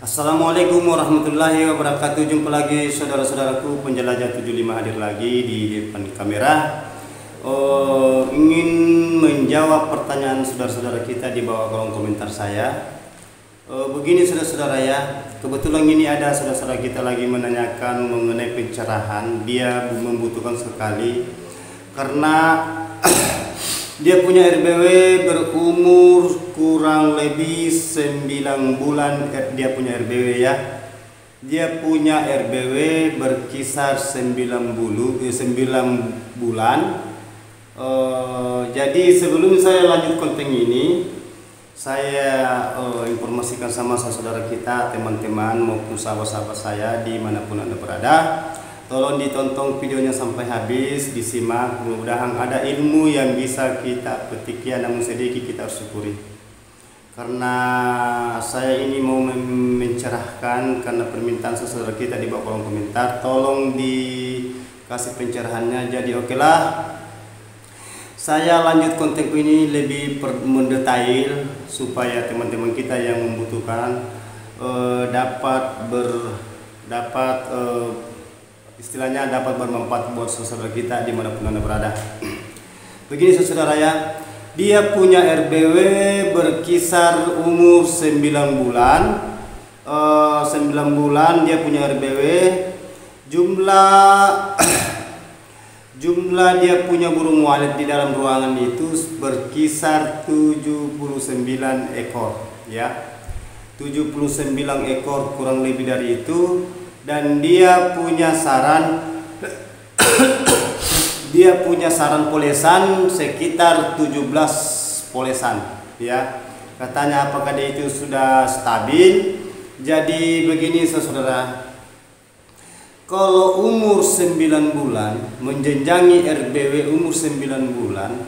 Assalamualaikum warahmatullahi wabarakatuh. Jumpa lagi saudara-saudaraku penjelajah 75 hadir lagi di depan kamera. Ingin menjawab pertanyaan saudara-saudara kita di bawah kolom komentar saya. Begini saudara-saudara ya, kebetulan ini ada saudara-saudara kita lagi menanyakan mengenai pencerahan. Dia membutuhkan sekali karena dia punya RBW berumur kurang lebih 9 bulan. Dia punya RBW ya. Dia punya RBW berkisar 9 bulan. Jadi sebelum saya lanjut konten ini, saya informasikan sama saudara kita, teman-teman maupun sahabat-sahabat saya dimanapun Anda berada. Tolong ditonton videonya sampai habis, disimak. Mudah-mudahan ada ilmu yang bisa kita petik ya, namun sedikit kita harus syukuri. Karena saya ini mau mencerahkan karena permintaan saudara kita di bawah kolom komentar. Tolong dikasih pencerahannya. Jadi oke lah, saya lanjut konten ini lebih mendetail supaya teman-teman kita yang membutuhkan istilahnya dapat bermanfaat buat saudara kita dimanapun Anda berada. Begini saudara ya, dia punya RBW berkisar umur 9 bulan. 9 bulan dia punya RBW. Jumlah dia punya burung walet di dalam ruangan itu berkisar 79 ekor ya. 79 ekor kurang lebih dari itu. Dan dia punya saran polesan sekitar 17 polesan ya. Katanya apakah dia itu sudah stabil. Jadi begini saudara, kalau umur 9 bulan menjenjangi RBW umur 9 bulan,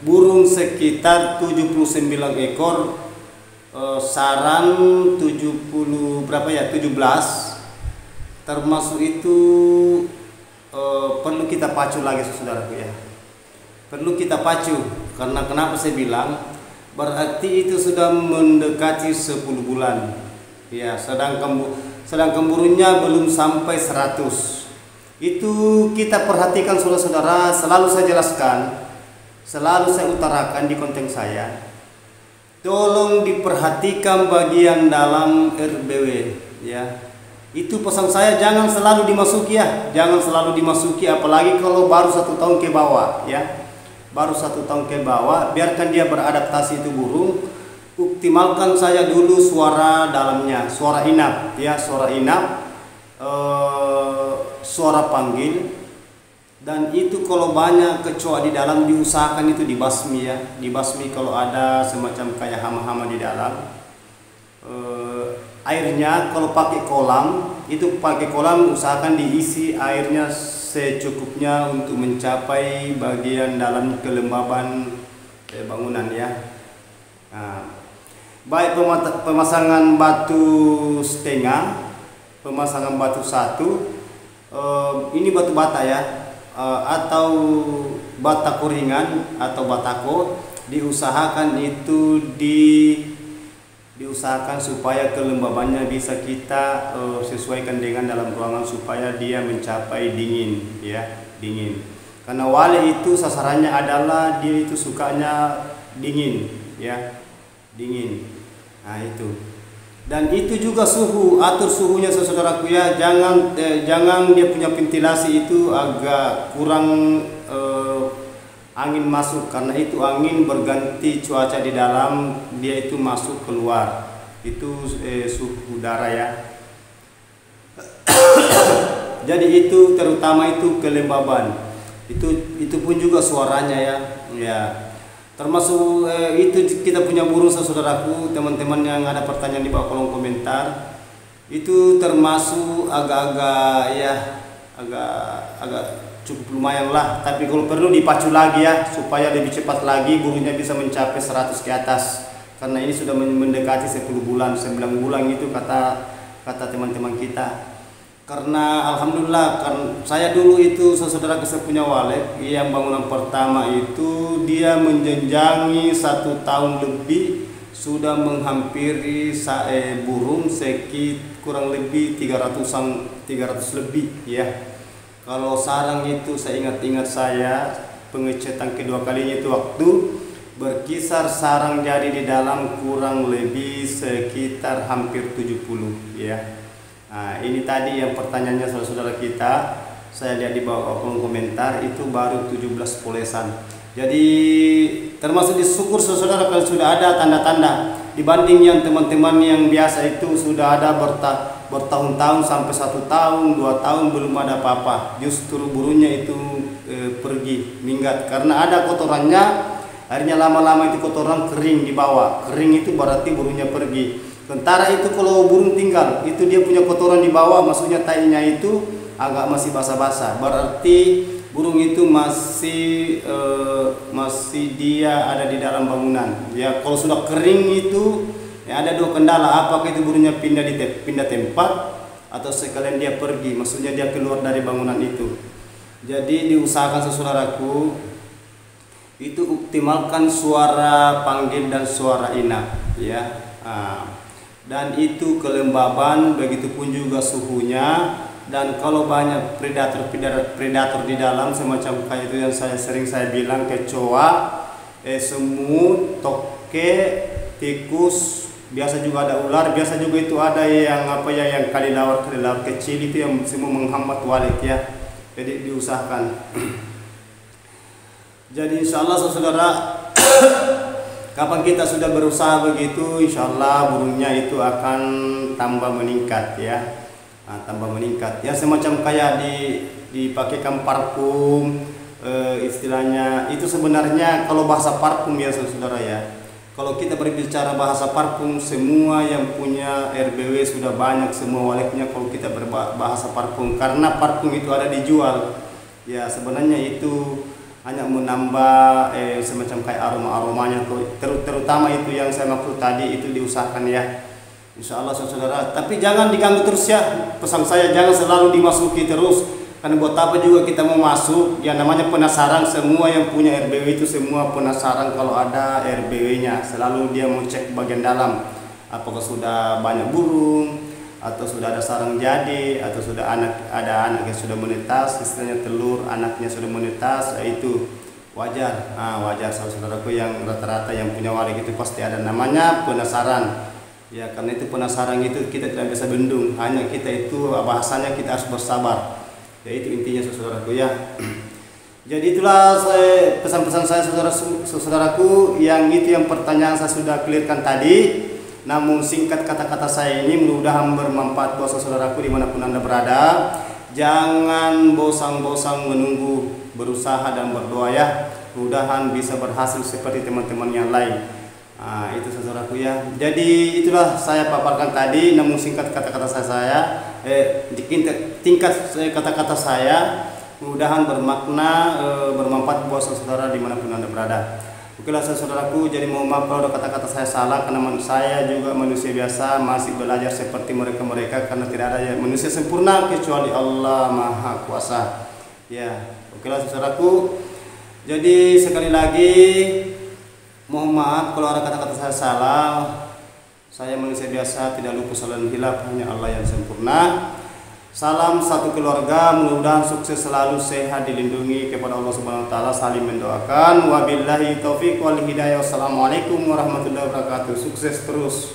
burung sekitar 79 ekor, saran 17, termasuk itu perlu kita pacu lagi saudaraku ya. Perlu kita pacu karena kenapa saya bilang, berarti itu sudah mendekati 10 bulan ya, sedangkan burungnya belum sampai 100. Itu kita perhatikan saudara-saudara, selalu saya jelaskan, selalu saya utarakan di konten saya. Tolong diperhatikan bagian dalam RBW ya. Itu pesan saya, jangan selalu dimasuki ya, jangan selalu dimasuki, apalagi kalau baru 1 tahun ke bawah ya. Baru 1 tahun ke bawah, biarkan dia beradaptasi itu burung. Optimalkan saya dulu suara dalamnya, suara inap ya, suara inap, suara panggil. Dan itu kalau banyak kecoa di dalam diusahakan itu dibasmi ya, dibasmi kalau ada semacam kayak hama-hama di dalam. Airnya kalau pakai kolam, itu pakai kolam usahakan diisi airnya secukupnya untuk mencapai bagian dalam kelembaban bangunan ya. Nah, baik pemasangan batu setengah, pemasangan batu 1, ini batu bata ya, atau bata kuringan atau batako, diusahakan itu diusahakan supaya kelembabannya bisa kita sesuaikan dengan dalam ruangan supaya dia mencapai dingin ya, dingin. Karena wale itu sasarannya adalah dia itu sukanya dingin ya, dingin. Nah itu. Dan itu juga suhu, atur suhunya saudaraku ya, jangan dia punya ventilasi itu agak kurang angin masuk, karena itu angin berganti cuaca di dalam, dia itu masuk keluar, itu suhu udara ya. Jadi itu terutama itu kelembaban, itu pun juga suaranya ya, ya. Termasuk itu kita punya burung saudaraku, teman-teman yang ada pertanyaan di bawah kolom komentar, itu termasuk agak-agak ya, agak cukup lumayan lah. Tapi kalau perlu dipacu lagi ya, supaya lebih cepat lagi burungnya bisa mencapai 100 ke atas. Karena ini sudah mendekati 10 bulan, 9 bulan itu kata teman-teman kita. Karena alhamdulillah kan saya dulu itu saudara saya punya walet yang bangunan pertama itu dia menjenjangi 1 tahun lebih sudah menghampiri burung kurang lebih 300 lebih ya. Kalau sarang itu saya ingat-ingat saya pengecetan kedua kalinya itu waktu berkisar sarang jadi di dalam kurang lebih sekitar hampir 70 ya. Nah, ini tadi yang pertanyaannya saudara-saudara kita, saya lihat di bawah kolom komentar itu baru 17 polesan. Jadi termasuk disyukur saudara kalau sudah ada tanda-tanda dibanding yang teman-teman yang biasa itu sudah ada bertahun-tahun sampai 1 tahun 2 tahun belum ada apa-apa. Justru burungnya itu pergi minggat karena ada kotorannya. Akhirnya lama-lama itu kotoran kering di bawah. Kering itu berarti burungnya pergi. Sementara itu kalau burung tinggal, itu dia punya kotoran di bawah, maksudnya tainya itu agak masih basah-basah. Berarti burung itu masih dia ada di dalam bangunan. Ya, kalau sudah kering itu ya ada 2 kendala. Apakah itu burungnya pindah tempat atau sekalian dia pergi, maksudnya dia keluar dari bangunan itu. Jadi diusahakan saudaraku itu optimalkan suara panggil dan suara inap ya. Dan itu kelembaban, begitupun juga suhunya. Dan kalau banyak predator di dalam semacam kayak itu yang sering saya bilang, kecoa, semut, toke, tikus, biasa juga ada ular, biasa juga itu ada yang yang kelelawar kecil itu yang semua menghambat walik ya. Jadi diusahakan. Jadi insya Allah saudara, kapan kita sudah berusaha begitu, insya Allah burungnya itu akan tambah meningkat ya. Tambah meningkat ya, semacam kayak dipakaikan parfum, istilahnya itu sebenarnya kalau bahasa parfum ya saudara ya. Kalau kita berbicara bahasa parfum, semua yang punya RBW sudah banyak semua waliknya kalau kita berbahasa parfum, karena parfum itu ada dijual ya. Sebenarnya itu hanya menambah semacam kayak aromanya, terutama itu yang saya maksud tadi itu diusahakan ya. Insya Allah saudara, tapi jangan diganggu terus ya. Pesan saya jangan selalu dimasuki terus, karena buat apa juga kita mau masuk, yang namanya penasaran. Semua yang punya RBW itu semua penasaran kalau ada RBW nya, selalu dia mau cek bagian dalam apakah sudah banyak burung, atau sudah ada sarang jadi, atau sudah ada anak yang sudah menetas, istilahnya telur anaknya sudah menetas. Itu wajar. Wajar saudaraku, yang rata-rata yang punya walik itu pasti ada namanya penasaran ya. Karena itu penasaran itu kita tidak bisa bendung, hanya kita itu bahasanya kita harus bersabar ya. Itu intinya saudaraku ya. Jadi itulah pesan-pesan saya saudaraku, yang itu yang pertanyaan saya sudah clearkan tadi. Namun singkat kata-kata saya ini mudah-mudahan bermanfaat buat saudaraku dimanapun Anda berada. Jangan bosan-bosan menunggu, berusaha dan berdoa ya. Mudah-mudahan bisa berhasil seperti teman-teman yang lain. Itu saudaraku ya. Jadi itulah saya paparkan tadi. Namun singkat kata-kata saya, tingkat kata-kata saya mudah-mudahan bermakna, bermanfaat buat saudara dimanapun Anda berada. Okelah saudaraku, jadi mohon maaf kalau ada kata-kata saya salah, karena saya juga manusia biasa, masih belajar seperti mereka-mereka, karena tidak ada manusia sempurna kecuali Allah Maha Kuasa. Ya, okelah saudaraku. Jadi sekali lagi mohon maaf kalau ada kata-kata saya salah. Saya manusia biasa, tidak luput salah dan hilaf, hanya Allah yang sempurna. Salam satu keluarga, mudah-mudahan sukses selalu, sehat, dilindungi kepada Allah Subhanahu wa taala, saling mendoakan. Wabillahi taufiq wal hidayah. Wassalamualaikum warahmatullahi wabarakatuh. Sukses terus.